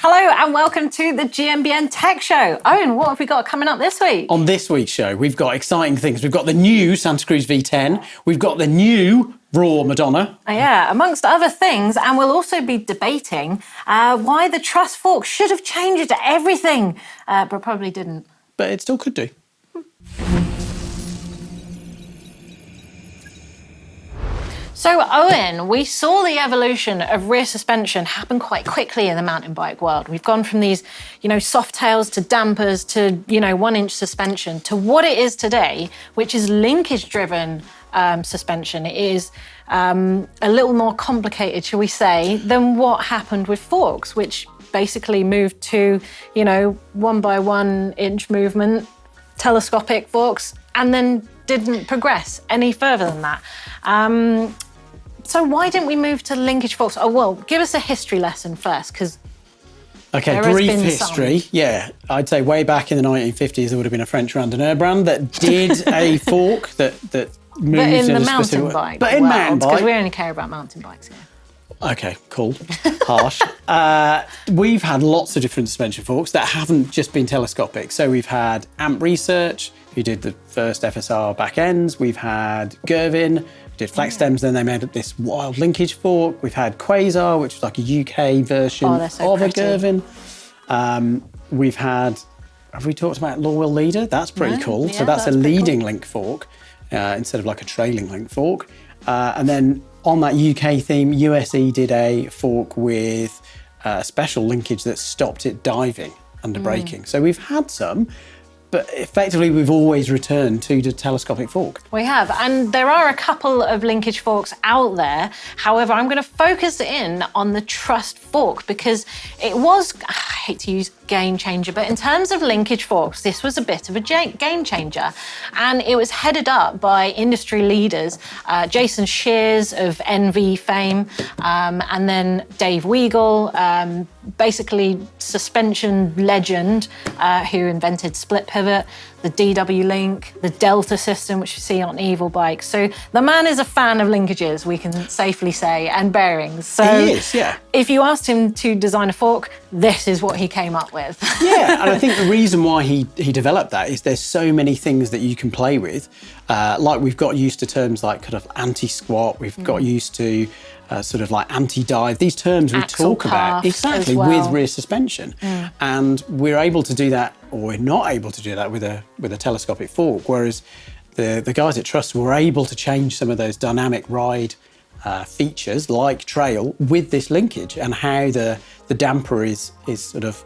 Hello and welcome to the GMBN Tech Show. Owen, what have we got coming up this week? On this week's show, we've got exciting things. We've got the new Santa Cruz V10. We've got the new Raaw Madonna. Yeah, amongst other things. And we'll also be debating why the Trust fork should have changed everything, but probably didn't. But it still could do. So, Owen, we saw the evolution of rear suspension happen quite quickly in the mountain bike world. We've gone from these, soft tails to dampers to, 1-inch suspension to what it is today, which is linkage-driven suspension. It is a little more complicated, shall we say, than what happened with forks, which basically moved to, 1-by-1-inch movement, telescopic forks, and then didn't progress any further than that. So why didn't we move to linkage forks? Oh, well, give us a history lesson first, because brief history. Yeah, I'd say way back in the 1950s, there would have been a French randonneur brand that did a fork that moved but in the a mountain specific bike. But in mountain bike. Because we only care about mountain bikes here. Okay, cool. Harsh. We've had lots of different suspension forks that haven't just been telescopic. So we've had Amp Research, who did the first FSR back ends. We've had Gervin, did flex stems, then they made up this wild linkage fork. We've had Quasar, which was like a UK version of a Gervin. We've had, have we talked about Lawwell Leader? That's pretty cool. Yeah, so that's a leading link fork instead of like a trailing link fork. And then on that UK theme, USE did a fork with a special linkage that stopped it diving under braking. So we've had some, but effectively we've always returned to the telescopic fork. We have, and there are a couple of linkage forks out there. However, I'm going to focus in on the Trust fork because it was, I hate to use game changer, but in terms of linkage forks, this was a bit of a game changer. And it was headed up by industry leaders, Jason Shears of NV fame, and then Dave Weigel, basically suspension legend, who invented split pivot, the DW link, the Delta system, which you see on Evil bikes. So the man is a fan of linkages, we can safely say, and bearings. So he is, yeah. If you asked him to design a fork, this is what he came up with. Yeah, and I think the reason why he developed that is there's so many things that you can play with. Like we've got used to terms like kind of anti-squat, we've got used to sort of like anti-dive, these terms we Axle talk about exactly with rear suspension. And we're able to do that, or we're not able to do that with a telescopic fork, whereas the guys at Trust were able to change some of those dynamic ride features like trail with this linkage and how the damper is sort of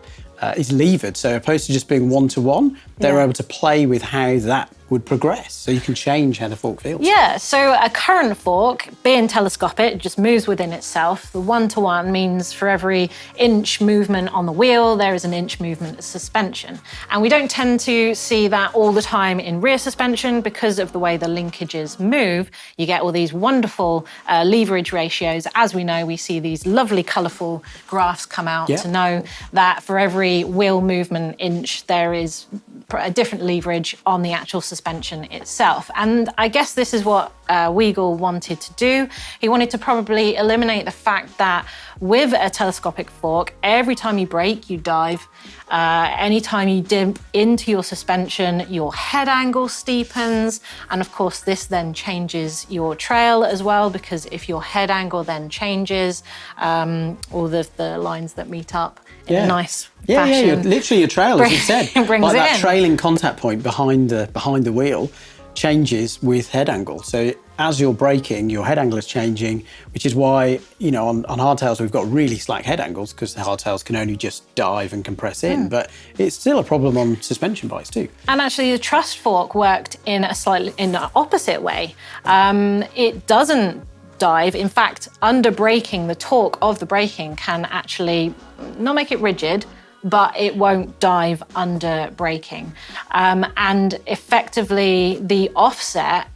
is levered. So opposed to just being one-to-one, they're able to play with how that would progress. So you can change how the fork feels. Yeah, so a current fork, being telescopic, it just moves within itself. The one-to-one means for every inch movement on the wheel, there is an inch movement of suspension. And we don't tend to see that all the time in rear suspension because of the way the linkages move. You get all these wonderful leverage ratios. As we know, we see these lovely colourful graphs come out to know that for every wheel movement inch, there is a different leverage on the actual suspension itself. And I guess this is what Weigel wanted to do. He wanted to probably eliminate the fact that with a telescopic fork, every time you brake, you dive. Anytime you dip into your suspension, your head angle steepens. And of course, this then changes your trail as well, because if your head angle then changes, all the lines that meet up in a nice fashion. Yeah, literally your trail, as you said. Like that trailing contact point behind the wheel changes with head angle. So as you're braking, your head angle is changing, which is why, on hardtails, we've got really slack head angles because the hardtails can only just dive and compress in, but it's still a problem on suspension bikes too. And actually the Trust fork worked in the opposite way. It doesn't dive. In fact, under braking, the torque of the braking can actually not make it rigid, but it won't dive under braking. And effectively, the offset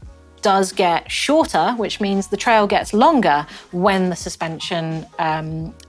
does get shorter, which means the trail gets longer when the suspension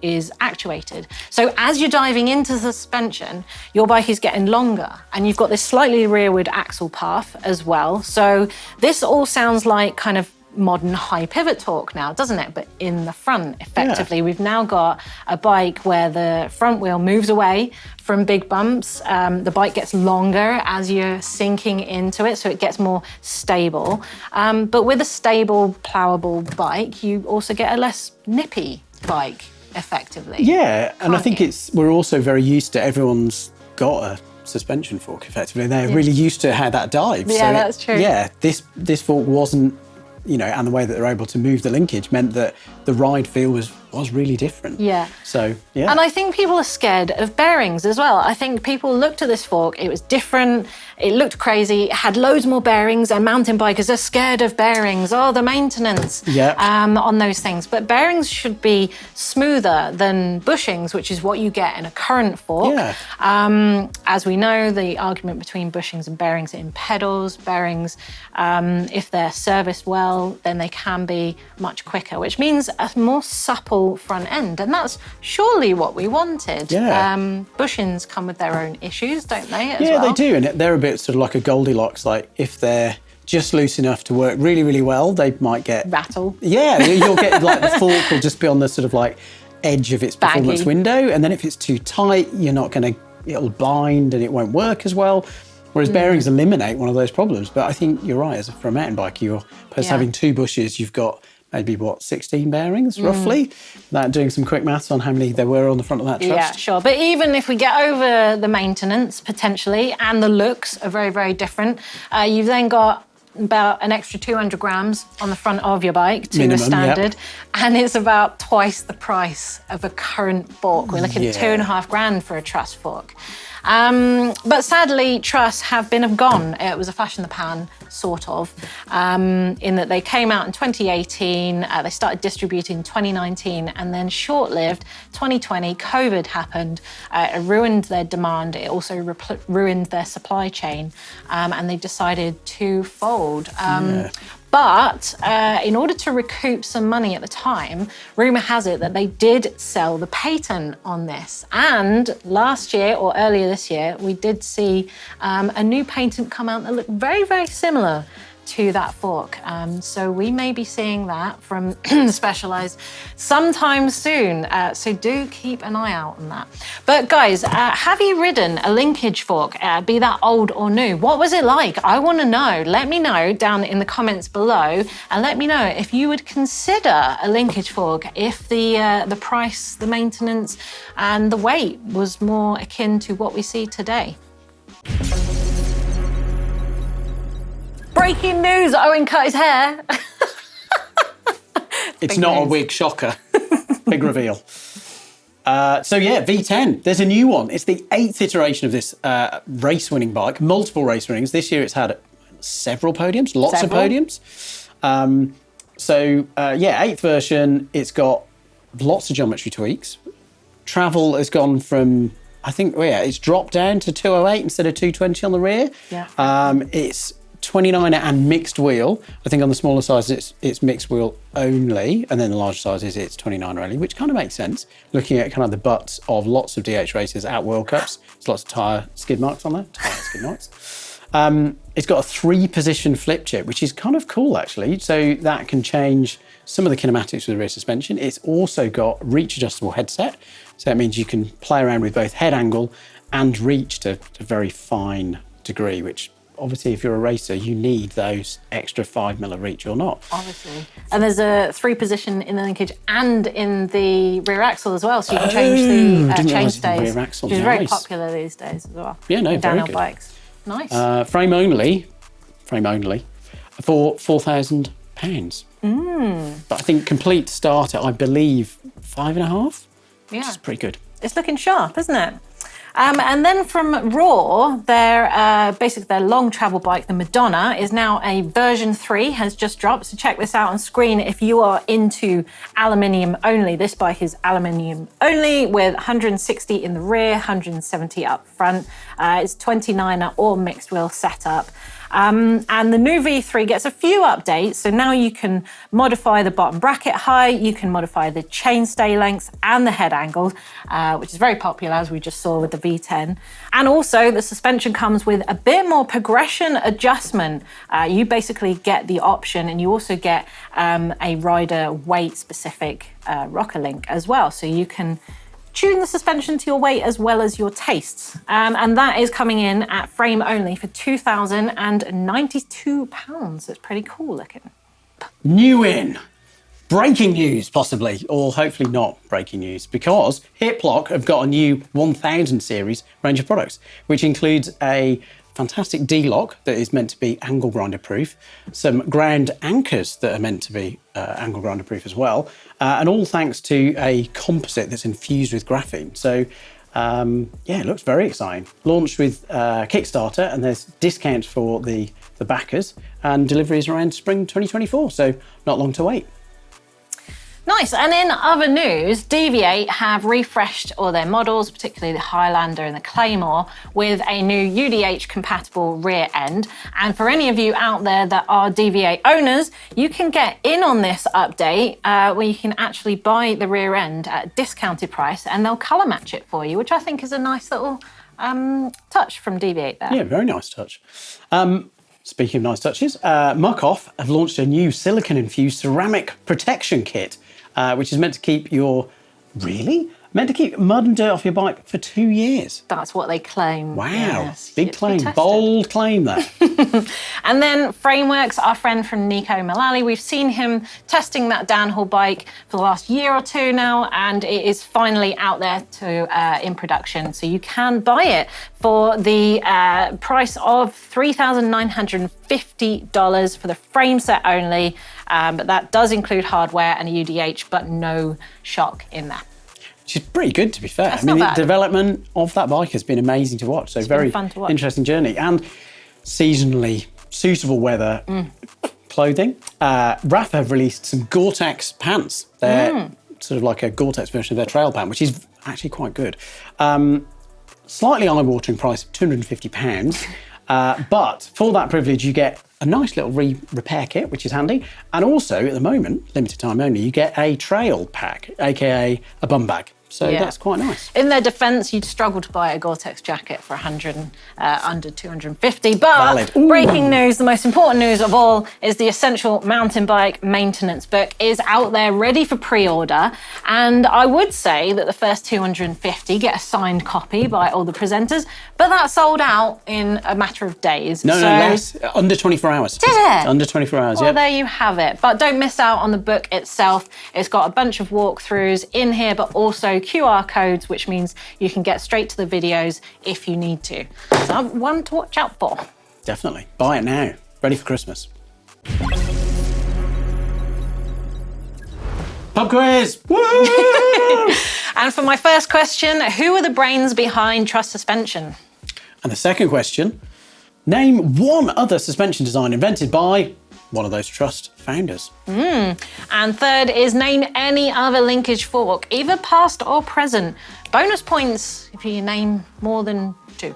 is actuated. So as you're diving into the suspension, your bike is getting longer and you've got this slightly rearward axle path as well. So this all sounds like kind of modern high pivot torque now, doesn't it? But in the front, effectively, we've now got a bike where the front wheel moves away from big bumps. The bike gets longer as you're sinking into it, so it gets more stable. But with a stable, plowable bike, you also get a less nippy bike, effectively. Yeah, and I think we're also very used to, everyone's got a suspension fork, effectively. They're really used to how that dives. Yeah, that's true. Yeah, this fork wasn't, and the way that they're able to move the linkage meant that the ride feel was really different. Yeah. So, yeah. And I think people are scared of bearings as well. I think people looked at this fork, it was different, it looked crazy, it had loads more bearings, and mountain bikers are scared of bearings. Oh, the maintenance on those things. But bearings should be smoother than bushings, which is what you get in a current fork. Yeah. As we know, the argument between bushings and bearings in pedals. Bearings, if they're serviced well, then they can be much quicker, which means a more supple front end, and that's surely what we wanted. Yeah. Bushings come with their own issues, don't they? Yeah, they do, and they're a bit sort of like a Goldilocks. Like if they're just loose enough to work really, really well, they might get rattle. Yeah, you'll get like the fork will just be on the sort of like edge of its performance window, and then if it's too tight, it'll bind and it won't work as well. Whereas bearings eliminate one of those problems. But I think you're right, for a mountain bike, you're opposed to having two bushes, you've got maybe 16 bearings roughly. That doing some quick maths on how many there were on the front of that Trust. Yeah, sure. But even if we get over the maintenance potentially, and the looks are very, very different, you've then got about an extra 200 grams on the front of your bike to a standard, and it's about twice the price of a current fork. We're looking at $2,500 for a Trust fork. But sadly, Trust have been and gone. It was a flash in the pan, sort of, in that they came out in 2018, they started distributing in 2019, and then short-lived, 2020, COVID happened. It ruined their demand. It also ruined their supply chain, and they decided to fold. But in order to recoup some money at the time, rumour has it that they did sell the patent on this. And last year, or earlier this year, we did see a new patent come out that looked very, very similar to that fork. So we may be seeing that from Specialized sometime soon. So do keep an eye out on that. But guys, have you ridden a linkage fork, be that old or new? What was it like? I want to know. Let me know down in the comments below, and let me know if you would consider a linkage fork if the price, the maintenance, and the weight was more akin to what we see today. Breaking news, Owen cut his hair. It's not a wig, shocker. Big reveal. So yeah, V10, there's a new one. It's the 8th iteration of this race-winning bike, multiple race winnings. This year it's had several podiums, lots of podiums. So 8th version, it's got lots of geometry tweaks. Travel has gone from, it's dropped down to 208 instead of 220 on the rear. Yeah. It's 29er and mixed wheel. I think on the smaller size it's mixed wheel only, and then the larger sizes it's 29er only, which kind of makes sense looking at kind of the butts of lots of DH races at World Cups. There's lots of tyre skid marks on there. Tyre skid marks. It's got a 3-position flip chip, which is kind of cool actually. So that can change some of the kinematics with the rear suspension. It's also got reach adjustable headset. So that means you can play around with both head angle and reach to a very fine degree, which obviously, if you're a racer, you need those extra 5mm reach or not. Obviously. And there's a 3-position in the linkage and in the rear axle as well, so you can change the chain stays, which is very popular these days as well. Yeah, no, very downhill good. Bikes. Nice. Frame only, for £4,000. But I think complete starter, I believe, 5.5. Yeah. Which is pretty good. It's looking sharp, isn't it? And then from Raaw, their long travel bike, the Madonna, is now a version 3, has just dropped. So check this out on screen if you are into aluminium only. This bike is aluminium only with 160 in the rear, 170 up front. It's 29er or mixed wheel setup. And the new V3 gets a few updates. So now you can modify the bottom bracket height, you can modify the chainstay lengths and the head angles, which is very popular, as we just saw with the V10. And also the suspension comes with a bit more progression adjustment. You basically get the option, and you also get a rider weight specific rocker link as well. So you can tune the suspension to your weight as well as your tastes. And that is coming in at frame only for £2,092. It's pretty cool looking. New in. Breaking news, possibly, or hopefully not breaking news, because Hiplock have got a new 1000 series range of products, which includes a fantastic D-lock that is meant to be angle grinder proof, some ground anchors that are meant to be angle grinder proof as well, and all thanks to a composite that's infused with graphene. So yeah, it looks very exciting. Launched with Kickstarter, and there's discounts for the backers, and deliveries around spring 2024, so not long to wait. Nice. And in other news, DV8 have refreshed all their models, particularly the Highlander and the Claymore, with a new UDH compatible rear end. And for any of you out there that are DV8 owners, you can get in on this update where you can actually buy the rear end at a discounted price, and they'll colour match it for you, which I think is a nice little touch from DV8 there. Yeah, very nice touch. Speaking of nice touches, Muck-Off have launched a new silicone-infused ceramic protection kit, which is meant to keep meant to keep mud and dirt off your bike for 2 years. That's what they claim. Wow, yes, big claim, bold claim there. And then Frameworks, our friend from Nico Mullally, we've seen him testing that downhill bike for the last year or two now, and it is finally out there in production. So you can buy it for the price of $3,950 for the frame set only, but that does include hardware and a UDH, but no shock in there. Which is pretty good, to be fair. That's I mean, not the bad. development of that bike has been amazing to watch. So very fun to watch. Interesting journey, and seasonally suitable weather clothing. Raaw have released some Gore-Tex pants. They're sort of like a Gore-Tex version of their trail pant, which is actually quite good. Slightly eye-watering price of £250. But for that privilege, you get a nice little repair kit, which is handy. And also, at the moment, limited time only, you get a trail pack, aka a bum bag. So that's quite nice. In their defence, you'd struggle to buy a Gore-Tex jacket for under 250. But Valid. breaking news, the most important news of all, is the Essential Mountain Bike Maintenance Book is out there ready for pre-order. And I would say that the first 250 get a signed copy by all the presenters, but that sold out in a matter of days. No, less. Under 24 hours. Did it? Under 24 hours, Well, there you have it. But don't miss out on the book itself. It's got a bunch of walkthroughs in here, but also QR codes, which means you can get straight to the videos if you need to. So one to watch out for. Definitely. Buy it now. Ready for Christmas. Pub quiz! Woo! And for my first question, who are the brains behind Trust Suspension? And the second question, name one other suspension design invented by one of those Trust founders. And third is name any other linkage fork, either past or present. Bonus points if you name more than two.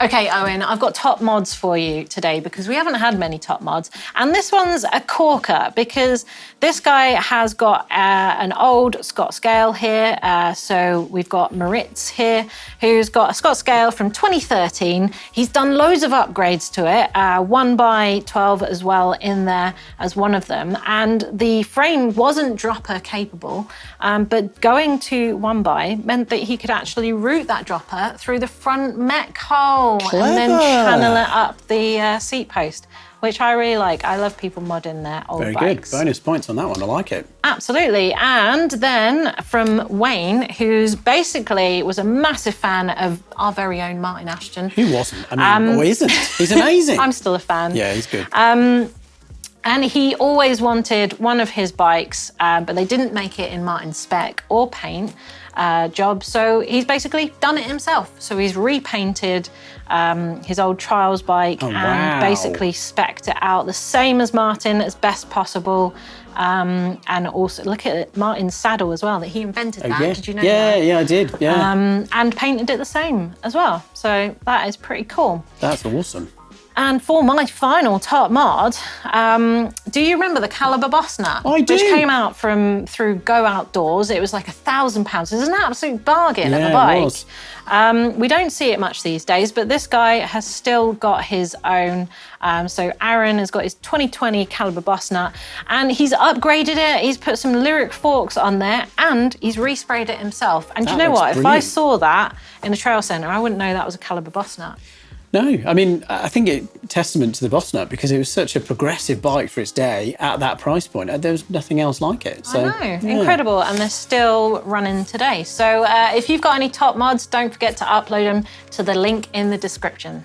Okay, Owen, I've got top mods for you today because we haven't had many top mods. And this one's a corker because this guy has got an old Scott scale here. So we've got Maritz here, who's got a Scott scale from 2013. He's done loads of upgrades to it, 1x12 as well in there as one of them. And the frame wasn't dropper capable, but going to 1x meant that he could actually route that dropper through the front mech hole. Clever. And then channel it up the seat post, which I really like. I love people modding their old Very bikes. good. Bonus points on that one. I like it. Absolutely. And then from Wayne, who's basically was a massive fan of our very own Martin Ashton. Who wasn't? I mean, or isn't? He's amazing. I'm still a fan. Yeah, he's good. And he always wanted one of his bikes, but they didn't make it in Martin's spec or paint job. So he's basically done it himself. So he's repainted his old Trials bike and wow. basically spec'd it out the same as Martin as best possible. And also, look at Martin's saddle as well, that he invented that. Yeah. Did you know that? Yeah, I did, yeah. And painted it the same as well. So that is pretty cool. That's awesome. And for my final top mod, do you remember the Caliber Boss Nut? I do. Which came out through Go Outdoors. It was like £1,000. It was an absolute bargain of a bike. It was. We don't see it much these days, but this guy has still got his own. So Aaron has got his 2020 Caliber Boss Nut, and he's upgraded it. He's put some lyric forks on there, and he's resprayed it himself. And do you know what? Brilliant. If I saw that in a trail centre, I wouldn't know that was a Caliber Boss Nut. No, I mean, I think it's testament to the Boss Nut because it was such a progressive bike for its day at that price point. There was nothing else like it. So, I know, incredible, and they're still running today. So if you've got any top mods, don't forget to upload them to the link in the description.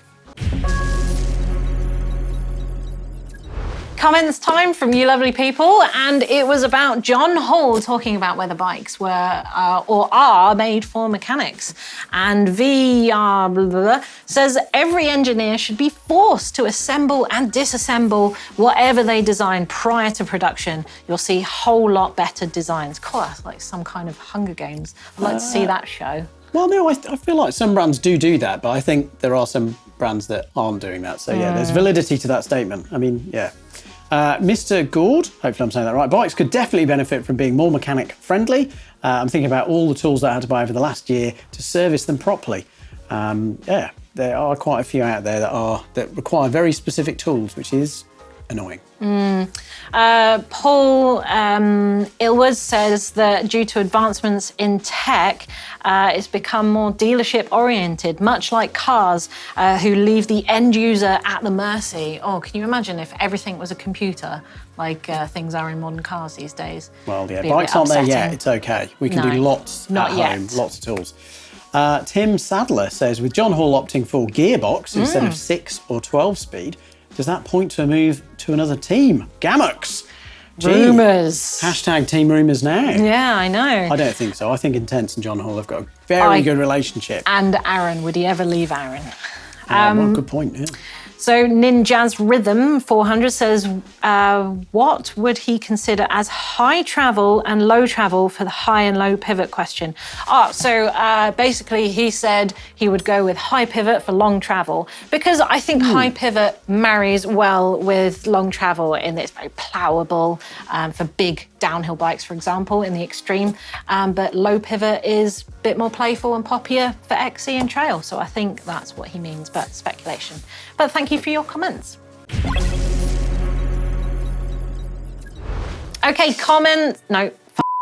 Comments time from you lovely people, and it was about John Hall talking about whether bikes were or are made for mechanics. And VR says every engineer should be forced to assemble and disassemble whatever they design prior to production. You'll see a whole lot better designs. God, that's like some kind of Hunger Games. I'd like to see that show. Well, no, I feel like some brands do that, but I think there are some brands that aren't doing that. So yeah, there's validity to that statement. I mean, yeah. Mr. Gord, hopefully I'm saying that right, bikes could definitely benefit from being more mechanic friendly. I'm thinking about all the tools that I had to buy over the last year to service them properly. Yeah, there are quite a few out there that require very specific tools, which is annoying. Paul Ilwood says that due to advancements in tech, it's become more dealership oriented, much like cars who leave the end user at the mercy. Oh, can you imagine if everything was a computer like things are in modern cars these days? Well, yeah, bikes aren't there yet, it's okay. We can do lots at home, lots of tools. Tim Sadler says, with John Hall opting for gearbox instead of 6 or 12 speed, does that point to a move to another team? Gammux. Rumours. Hashtag team rumours now. Yeah, I know. I don't think so. I think Intense and John Hall have got a very good relationship. And Aaron, would he ever leave Aaron? Well, good point, yeah. So Ninja's Rhythm 400 says, what would he consider as high travel and low travel for the high and low pivot question? Basically he said he would go with high pivot for long travel because I think high pivot marries well with long travel in that it's very plowable for big downhill bikes, for example, in the extreme. But low pivot is a bit more playful and poppier for XC and trail. So I think that's what he means, but speculation. But thank you for your comments. Okay,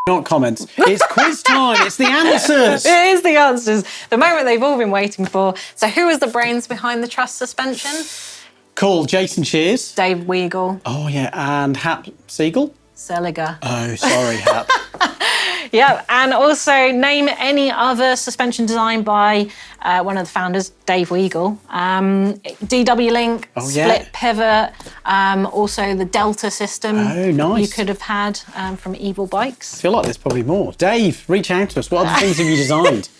Not comments. It's quiz time. It's the answers. It is the answers. The moment they've all been waiting for. So who was the brains behind the Trust suspension? Cool. Jason Shears. Dave Weigel. Oh, yeah. And Hap Siegel. Seliger. Oh, sorry, Hap. Yeah, and also name any other suspension designed by one of the founders, Dave Weigel. DW Link, split pivot, also the Delta system. Oh, nice. You could have had from Evil Bikes. I feel like there's probably more. Dave, reach out to us. What other things have you designed?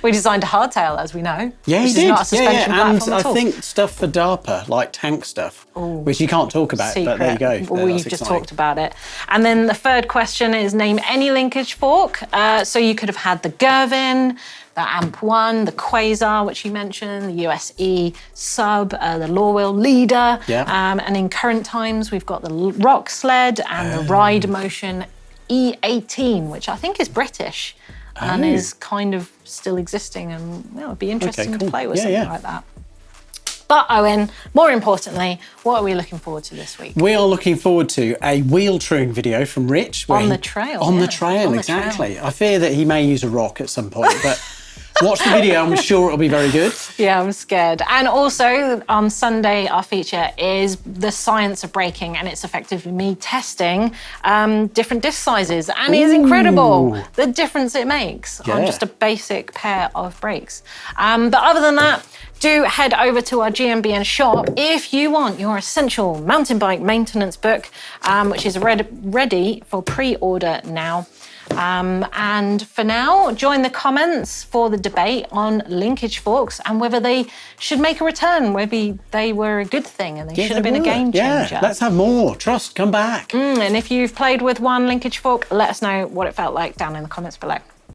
We designed a hardtail, as we know. Yeah, you did. Not a suspension platform and at all. I think stuff for DARPA, like tank stuff, which you can't talk about, Secret. but there you go. Well, we've just talked about it. And then the third question is name any linkage fork. So you could have had the Gervin, the AMP1, the Quasar, which you mentioned, the USE Sub, the Lawwheel Leader. Yeah. And in current times, we've got the Rock Sled and the Ride Motion E18, which I think is British. And is kind of still existing, and it would be interesting to play with something like that. But Owen, more importantly, what are we looking forward to this week? We are looking forward to a wheel truing video from Rich. On the trail. On the trail, exactly. I fear that he may use a rock at some point, but watch the video, I'm sure it'll be very good. Yeah, I'm scared. And also on Sunday, our feature is the science of braking, and it's effectively me testing different disc sizes. And it is incredible the difference it makes on just a basic pair of brakes. But other than that, do head over to our GMBN shop if you want your essential mountain bike maintenance book, which is ready for pre-order now. And for now, join the comments for the debate on linkage forks and whether they should make a return, whether they were a good thing and they should have been a game changer. Yeah, let's have more. Trust, come back. And if you've played with one linkage fork, let us know what it felt like down in the comments below.